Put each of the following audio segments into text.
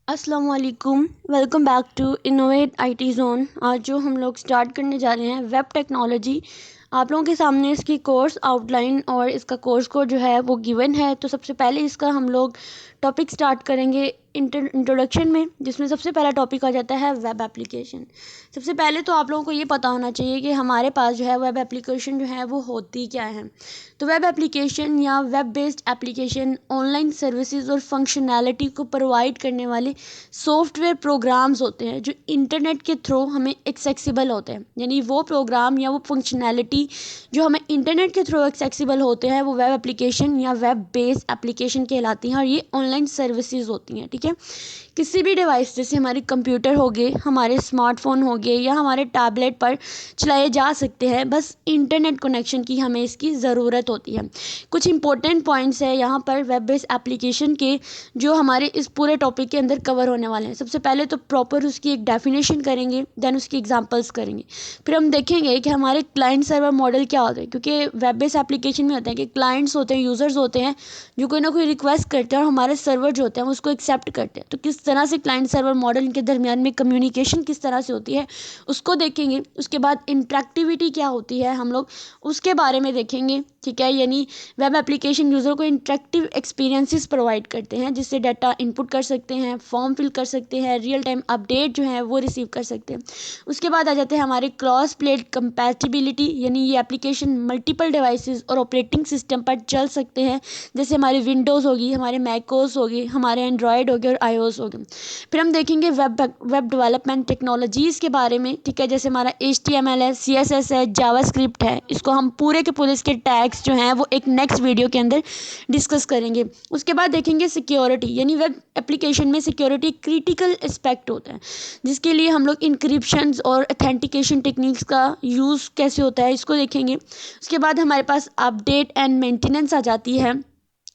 अस्सलाम वालेकुम। Welcome back to innovate IT zone. आज जो हम लोग स्टार्ट करने जा रहे हैं वेब टेक्नोलॉजी, आप लोगों के सामने इसकी कोर्स आउटलाइन और इसका कोर्स कोड जो है वो गिवन है। तो सबसे पहले इसका हम लोग टॉपिक स्टार्ट करेंगे इंट्रोडक्शन में, जिसमें सबसे पहला टॉपिक आ जाता है वेब एप्लीकेशन। सबसे पहले तो आप लोगों को ये पता होना चाहिए कि हमारे पास जो है वेब एप्लीकेशन जो है वो होती क्या है। तो वेब एप्लीकेशन या web based application online services और फंक्शनैलिटी को प्रोवाइड करने वाले सॉफ्टवेयर प्रोग्राम्स होते हैं जो इंटरनेट के थ्रू हमें एक्सेसिबल होते हैं। यानी वो प्रोग्राम या वो फंक्शनैलिटी जो हमें इंटरनेट के थ्रू एक्सेसिबल होते हैं वो वेब एप्लीकेशन या वेब बेस्ड एप्लीकेशन कहलाती हैं, और ये ऑनलाइन सर्विसेज होती हैं। ठीक है, किसी भी डिवाइस जैसे हमारे कंप्यूटर हो गए, हमारे स्मार्टफोन हो गए या हमारे टैबलेट पर चलाए जा सकते हैं, बस इंटरनेट कनेक्शन की हमें इसकी ज़रूरत होती है। कुछ इंपॉर्टेंट पॉइंट्स है यहाँ पर वेब बेस्ड एप्लीकेशन के, जो हमारे इस पूरे टॉपिक के अंदर कवर होने वाले हैं। सबसे पहले तो प्रॉपर उसकी एक डेफिनेशन करेंगे, देन उसकी एग्जांपल्स करेंगे, फिर हम देखेंगे कि हमारे क्लाइंट सर्वर मॉडल क्या होता है। क्योंकि वेब बेस्ड एप्लीकेशन में होता है कि क्लाइंट्स होते हैं, यूज़र्स होते हैं जो कोई ना कोई रिक्वेस्ट करते हैं और हमारे सर्वर जो होते हैं वो उसको एक्सेप्ट करते हैं। तो किस तरह से क्लाइंट सर्वर मॉडल के दरमियान में कम्युनिकेशन किस तरह से होती है उसको देखेंगे। उसके बाद इंटरेक्टिविटी क्या होती है हम लोग उसके बारे में देखेंगे। ठीक है, यानी वेब एप्लीकेशन यूज़र को इंटरेक्टिव एक्सपीरियंसेस प्रोवाइड करते हैं, जिससे डाटा इनपुट कर सकते हैं, फॉर्म फिल कर सकते हैं, रियल टाइम अपडेट जो है वो रिसीव कर सकते हैं। उसके बाद आ जाते हैं हमारे क्रॉस प्लेट कंपैटिबिलिटी, यानी ये एप्लीकेशन मल्टीपल डिवाइसेस और ऑपरेटिंग सिस्टम पर चल सकते हैं, जैसे हमारे विंडोज़ होगी, हमारे मैकोस होगी, हमारे एंड्रॉयड होगी और आईओएस होगी। फिर हम देखेंगे वेब डेवलपमेंट टेक्नोलॉजीज़ के बारे में। ठीक है, जैसे हमारा HTML है, CSS है, जावास्क्रिप्ट है। इसको हम पूरे के पूरे इसके टैग्स जो हैं वो एक नेक्स्ट वीडियो के अंदर डिस्कस करेंगे। उसके बाद देखेंगे सिक्योरिटी, यानी वेब एप्लीकेशन में सिक्योरिटी क्रिटिकल एस्पेक्ट होता है, जिसके लिए हम लोग इंक्रिप्शन और अथेंटिकेशन टेक्निक्स का यूज़ कैसे होता है इसको देखेंगे। उसके बाद हमारे पास अपडेट एंड मेंटेनेंस आ जाती है,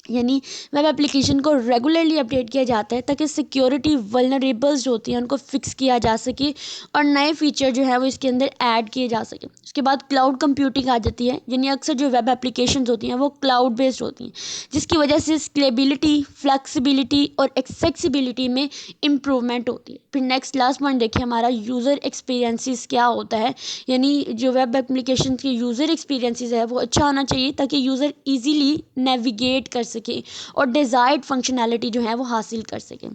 यानी वेब एप्लीकेशन को रेगुलरली अपडेट किया जाता है ताकि सिक्योरिटी वल्नरेबल्स जो होती हैं उनको फिक्स किया जा सके और नए फीचर जो है वो इसके अंदर ऐड किए जा सके। उसके बाद क्लाउड कंप्यूटिंग आ जाती है, यानी अक्सर जो वेब एप्लीकेशंस होती हैं वो क्लाउड बेस्ड होती हैं, जिसकी वजह से स्केलेबिलिटी, फ्लेक्सिबिलिटी और एक्सेसिबिलिटी में इम्प्रूवमेंट होती है। फिर नेक्स्ट लास्ट पॉइंट देखिए, हमारा यूज़र एक्सपीरियंसिस क्या होता है। यानी जो वेब एप्लीकेशन की यूज़र एक्सपीरियंसिस है वो अच्छा होना चाहिए ताकि यूज़र इजीली नेविगेट कर सके और डिज़ायर्ड फंक्शनैलिटी जो है वो हासिल कर सकें।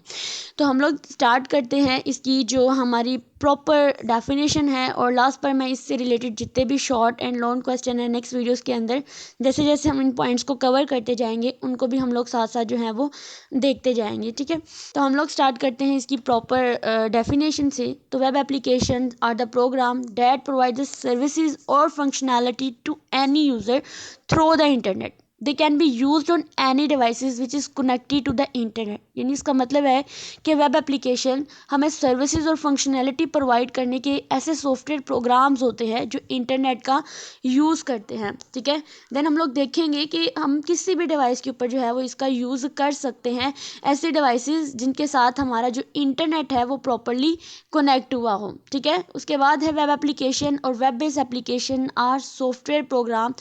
तो हम लोग स्टार्ट करते हैं इसकी जो हमारी प्रॉपर डेफिनेशन है, और लास्ट पर मैं इससे रिलेटेड जितने भी शॉर्ट एंड लॉन्ग क्वेश्चन है नेक्स्ट वीडियोस के अंदर, जैसे जैसे हम इन पॉइंट्स को कवर करते जाएंगे उनको भी हम लोग साथ साथ जो है वो देखते जाएंगे। ठीक है, तो हम लोग स्टार्ट करते हैं इसकी प्रॉपर डेफिनेशन से। तो web application are the program that provide the services और functionality to any user through the internet. They can be use on any devices which is connected to the internet. यानी इसका मतलब है कि web application हमें services और functionality provide करने के ऐसे सॉफ्टवेयर प्रोग्राम्स होते हैं जो इंटरनेट का यूज़ करते हैं। ठीक है, देन हम लोग देखेंगे कि हम किसी भी डिवाइस के ऊपर जो है वो इसका यूज़ कर सकते हैं, ऐसे डिवाइसेस जिनके साथ हमारा जो इंटरनेट है वो प्रॉपरली कनेक्ट हुआ हो। ठीक है, उसके बाद है वेब एप्लीकेशन और web based application are software program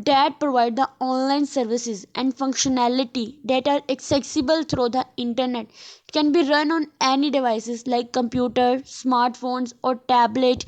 that provide the online services and functionality that are accessible through the internet. It can be run on any devices like computer, smartphones or tablet.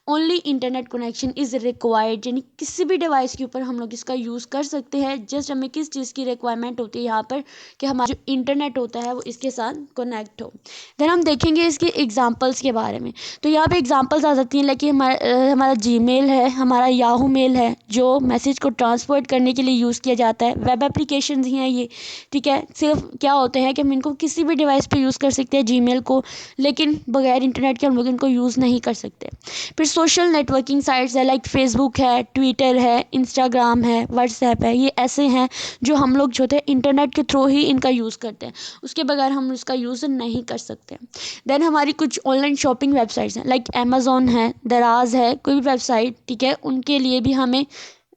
Only internet connection is required, यानी किसी भी device के ऊपर हम लोग इसका use कर सकते हैं। जस्ट हमें किस चीज़ की रिक्वायरमेंट होती है यहाँ पर कि हमारा जो इंटरनेट होता है वो इसके साथ कनेक्ट हो। देन हम देखेंगे इसके एग्जांपल्स के बारे में। तो यहाँ पे एग्जांपल्स आ जाती हैं, लाइक हमारा जीमेल है, हमारा याहू मेल है जो मैसेज को ट्रांसपोर्ट करने के लिए यूज़ किया जाता है। वेब एप्लीकेशन ही हैं ये। ठीक है, सिर्फ क्या होते हैं कि हम इनको किसी भी डिवाइस पे यूज़ कर सकते हैं जीमेल को, लेकिन बगैर इंटरनेट के हम लोग इनको यूज़ नहीं कर सकते। फिर सोशल नेटवर्किंग साइट्स है, लाइक फेसबुक है, ट्विटर है, इंस्टाग्राम है, व्हाट्सएप है। ये ऐसे हैं जो हम लोग जो होते हैं इंटरनेट के थ्रू ही इनका यूज़ करते हैं, उसके बगैर हम इसका यूज़ नहीं कर सकते। देन हमारी कुछ ऑनलाइन शॉपिंग वेबसाइट्स हैं, लाइक अमेज़ॉन है, दराज है, कोई भी वेबसाइट। ठीक है, उनके लिए भी हमें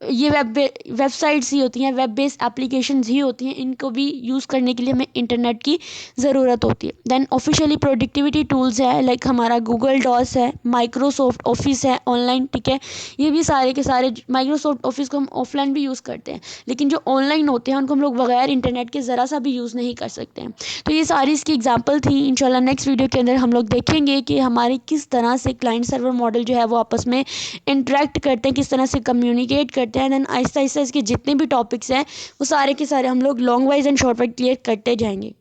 ये वेबसाइट्स ही होती हैं, वेब बेस्ड एप्लीकेशंस ही होती हैं, इनको भी यूज़ करने के लिए हमें इंटरनेट की ज़रूरत होती है। देन ऑफिशियली प्रोडक्टिविटी टूल्स है, लाइक हमारा गूगल डॉस है, माइक्रोसॉफ्ट ऑफिस है ऑनलाइन, ठीक है। ये भी सारे के सारे, माइक्रोसॉफ्ट ऑफिस को हम ऑफलाइन भी यूज़ करते हैं, लेकिन जो ऑनलाइन होते हैं उनको हम लोग बगैर इंटरनेट के ज़रा सा भी यूज़ नहीं कर सकते हैं। तो ये सारी इसकी एग्जाम्पल थी। इंशाल्लाह नेक्स्ट वीडियो के अंदर हम लोग देखेंगे कि हमारी किस तरह से क्लाइंट सर्वर मॉडल जो है वो आपस में इंटरेक्ट करते हैं, किस तरह से कम्युनिकेट करते हैं। देन आहिस्ता आहिस्ता इसके जितने भी टॉपिक्स हैं वो सारे के सारे हम लोग long wise and short wise clear करते जाएंगे।